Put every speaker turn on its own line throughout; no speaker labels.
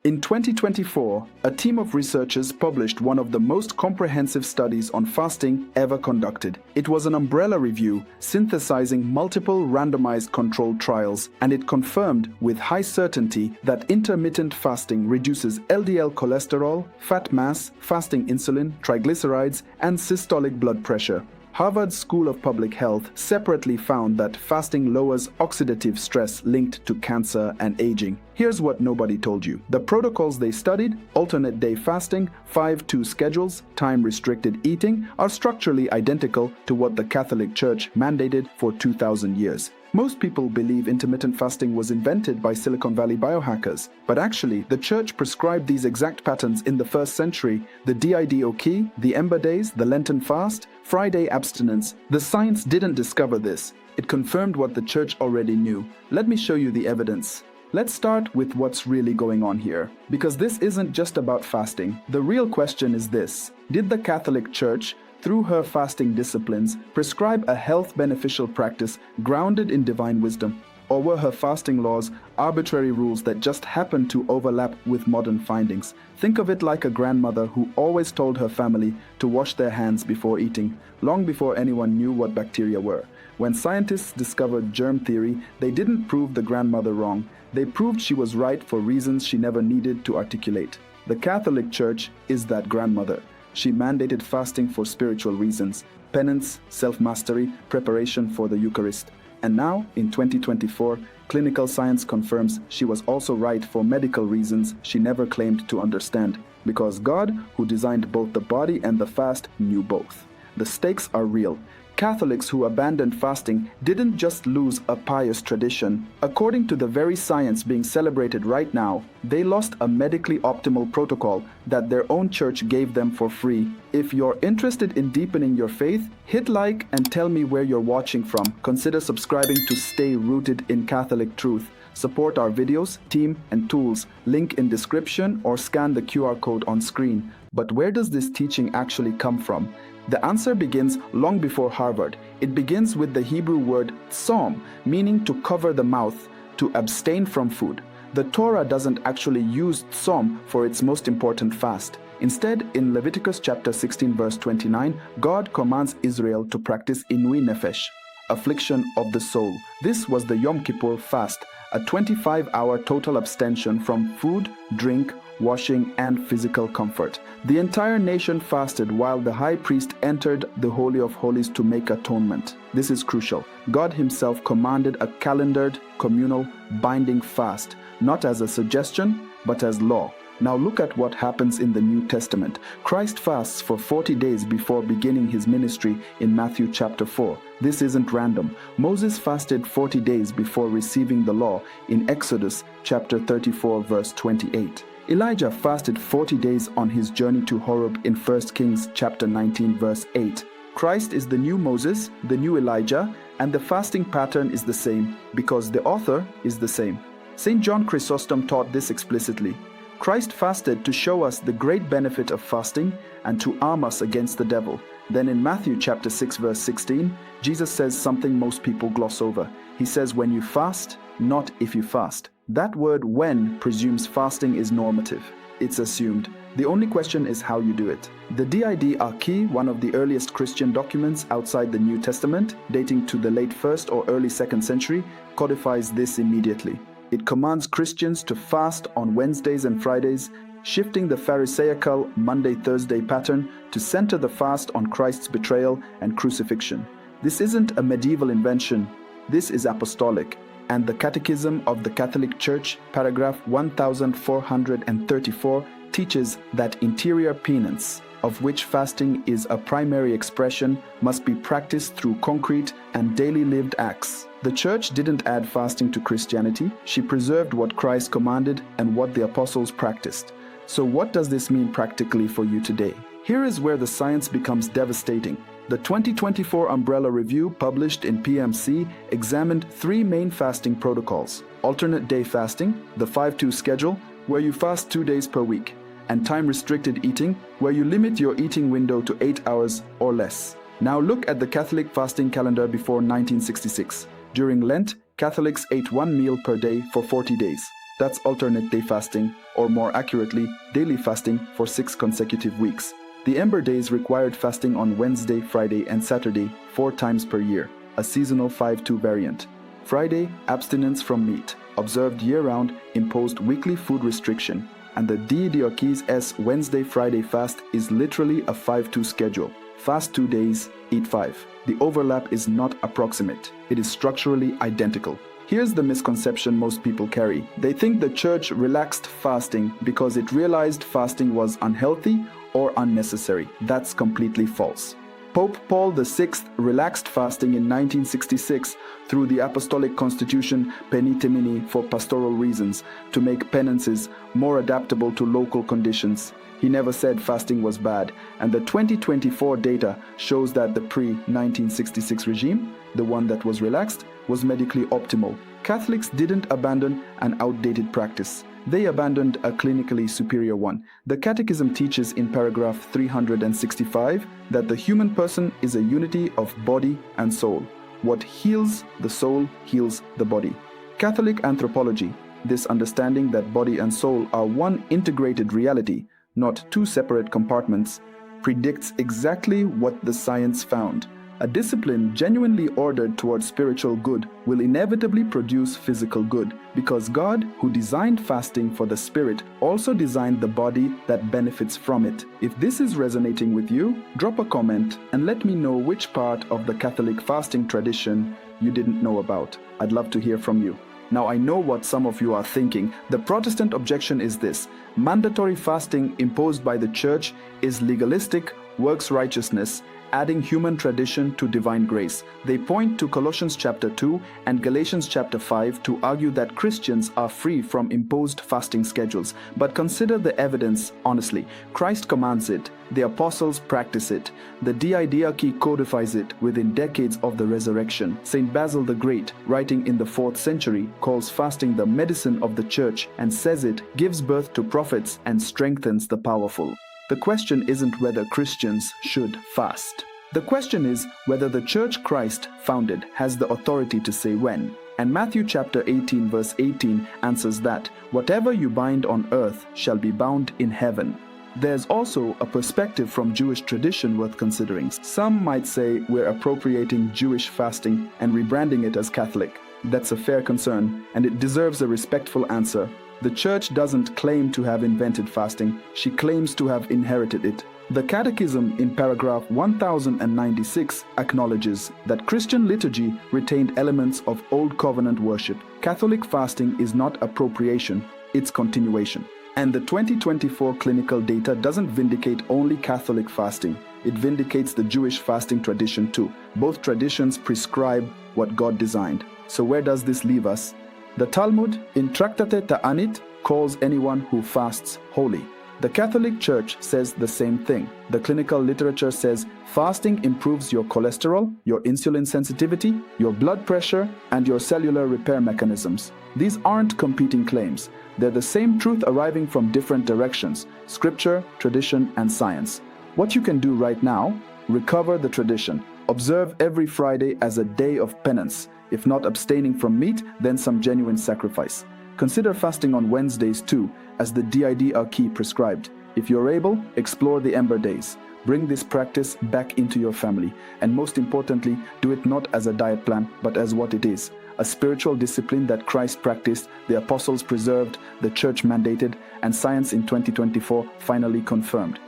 In 2024, a team of researchers published one of the most comprehensive studies on fasting ever conducted. It was an umbrella review synthesizing multiple randomized controlled trials, and it confirmed with high certainty that intermittent fasting reduces LDL cholesterol, fat mass, fasting insulin, triglycerides, and systolic blood pressure. Harvard School of Public Health separately found that fasting lowers oxidative stress linked to cancer and aging. Here's what nobody told you. The protocols they studied, alternate day fasting, 5-2 schedules, time-restricted eating, are structurally identical to what the Catholic Church mandated for 2,000 years. Most people believe intermittent fasting was invented by Silicon Valley biohackers, but actually, the Church prescribed these exact patterns in the 1st century: the Didache, the Ember Days, the Lenten fast, Friday abstinence. The science didn't discover this. It confirmed what the Church already knew. Let me show you the evidence. Let's start with what's really going on here, because this isn't just about fasting. The real question is this: did the Catholic Church, through her fasting disciplines, prescribe a health-beneficial practice grounded in divine wisdom? Or were her fasting laws arbitrary rules that just happened to overlap with modern findings? Think of it like a grandmother who always told her family to wash their hands before eating, long before anyone knew what bacteria were. When scientists discovered germ theory, they didn't prove the grandmother wrong. They proved she was right for reasons she never needed to articulate. The Catholic Church is that grandmother. She mandated fasting for spiritual reasons: penance, self-mastery, preparation for the Eucharist. And now, in 2024, clinical science confirms she was also right for medical reasons she never claimed to understand, because God, who designed both the body and the fast, knew both. The stakes are real. Catholics who abandoned fasting didn't just lose a pious tradition. According to the very science being celebrated right now, they lost a medically optimal protocol that their own church gave them for free. If you're interested in deepening your faith, hit like and tell me where you're watching from. Consider subscribing to stay rooted in Catholic truth. Support our videos, team, and tools. Link in description or scan the QR code on screen. But where does this teaching actually come from? The answer begins long before Harvard. It begins with the Hebrew word tzom, meaning to cover the mouth, to abstain from food. The Torah doesn't actually use tzom for its most important fast. Instead, in Leviticus chapter 16 verse 29, God commands Israel to practice inui nefesh, affliction of the soul. This was the Yom Kippur fast, a 25-hour total abstention from food, drink, washing, and physical comfort. The entire nation fasted while the high priest entered the Holy of Holies to make atonement. This is crucial. God himself commanded a calendared, communal, binding fast, not as a suggestion, but as law. Now look at what happens in the New Testament. Christ fasts for 40 days before beginning his ministry in Matthew chapter 4. This isn't random. Moses fasted 40 days before receiving the law in Exodus chapter 34 verse 28. Elijah fasted 40 days on his journey to Horeb in 1 Kings chapter 19 verse 8. Christ is the new Moses, the new Elijah, and the fasting pattern is the same because the author is the same. St. John Chrysostom taught this explicitly. Christ fasted to show us the great benefit of fasting and to arm us against the devil. Then in Matthew chapter 6 verse 16, Jesus says something most people gloss over. He says, when you fast, not if you fast. That word when presumes fasting is normative. It's assumed. The only question is how you do it. The Didache, one of the earliest Christian documents outside the New Testament, dating to the late 1st or early 2nd century, codifies this immediately. It commands Christians to fast on Wednesdays and Fridays, shifting the Pharisaical Monday-Thursday pattern to center the fast on Christ's betrayal and crucifixion. This isn't a medieval invention. This is apostolic. And the Catechism of the Catholic Church, paragraph 1434, teaches that interior penance, of which fasting is a primary expression, must be practiced through concrete and daily lived acts. The Church didn't add fasting to Christianity. She preserved what Christ commanded and what the apostles practiced. So what does this mean practically for you today? Here is where the science becomes devastating. The 2024 Umbrella Review, published in PMC, examined 3 main fasting protocols: alternate day fasting, the 5-2 schedule, where you fast 2 days per week, and time-restricted eating, where you limit your eating window to 8 hours or less. Now look at the Catholic fasting calendar before 1966. During Lent, Catholics ate 1 meal per day for 40 days. That's alternate day fasting, or more accurately, daily fasting for 6 consecutive weeks. The Ember Days required fasting on Wednesday, Friday, and Saturday 4 times per year, a seasonal 5-2 variant. Friday, abstinence from meat, observed year-round, imposed weekly food restriction, and the Didache's Wednesday-Friday fast is literally a 5-2 schedule. Fast 2 days, eat 5. The overlap is not approximate. It is structurally identical. Here's the misconception most people carry. They think the church relaxed fasting because it realized fasting was unhealthy or unnecessary. That's completely false. Pope Paul VI relaxed fasting in 1966 through the Apostolic Constitution Penitentiae for pastoral reasons, to make penances more adaptable to local conditions. He never said fasting was bad, and the 2024 data shows that the pre-1966 regime, the one that was relaxed, was medically optimal. Catholics didn't abandon an outdated practice. They abandoned a clinically superior one. The Catechism teaches in paragraph 365 that the human person is a unity of body and soul. What heals the soul heals the body. Catholic anthropology, this understanding that body and soul are one integrated reality, not 2 separate compartments, predicts exactly what the science found. A discipline genuinely ordered towards spiritual good will inevitably produce physical good, because God, who designed fasting for the spirit, also designed the body that benefits from it. If this is resonating with you, drop a comment and let me know which part of the Catholic fasting tradition you didn't know about. I'd love to hear from you. Now, I know what some of you are thinking. The Protestant objection is this: mandatory fasting imposed by the church is legalistic works righteousness, adding human tradition to divine grace. They point to Colossians chapter 2 and Galatians chapter 5 to argue that Christians are free from imposed fasting schedules. But consider the evidence honestly. Christ commands it. The apostles practice it. The Didache codifies it within decades of the resurrection. St. Basil the Great, writing in the 4th century, calls fasting the medicine of the church and says it gives birth to prophets and strengthens the powerful. The question isn't whether Christians should fast. The question is whether the church Christ founded has the authority to say when. And Matthew chapter 18 verse 18 answers that, whatever you bind on earth shall be bound in heaven. There's also a perspective from Jewish tradition worth considering. Some might say we're appropriating Jewish fasting and rebranding it as Catholic. That's a fair concern, and it deserves a respectful answer. The church doesn't claim to have invented fasting, she claims to have inherited it. The Catechism in paragraph 1096 acknowledges that Christian liturgy retained elements of Old Covenant worship. Catholic fasting is not appropriation, it's continuation. And the 2024 clinical data doesn't vindicate only Catholic fasting, it vindicates the Jewish fasting tradition too. Both traditions prescribe what God designed. So where does this leave us? The Talmud in Tractate Ta'anit calls anyone who fasts holy. The Catholic Church says the same thing. The clinical literature says fasting improves your cholesterol, your insulin sensitivity, your blood pressure, and your cellular repair mechanisms. These aren't competing claims. They're the same truth arriving from different directions: scripture, tradition, and science. What you can do right now: recover the tradition. Observe every Friday as a day of penance. If not abstaining from meat, then some genuine sacrifice. Consider fasting on Wednesdays too, as the Didache prescribed. If you're able, explore the Ember Days. Bring this practice back into your family. And most importantly, do it not as a diet plan, but as what it is: a spiritual discipline that Christ practiced, the apostles preserved, the church mandated, and science in 2024 finally confirmed.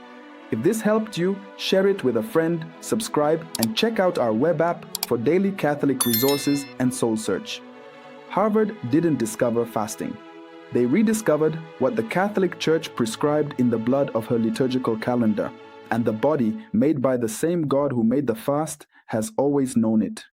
If this helped you, share it with a friend, subscribe, and check out our web app for daily Catholic resources and soul search. Harvard didn't discover fasting. They rediscovered what the Catholic Church prescribed in the blood of her liturgical calendar, and the body, made by the same God who made the fast, has always known it.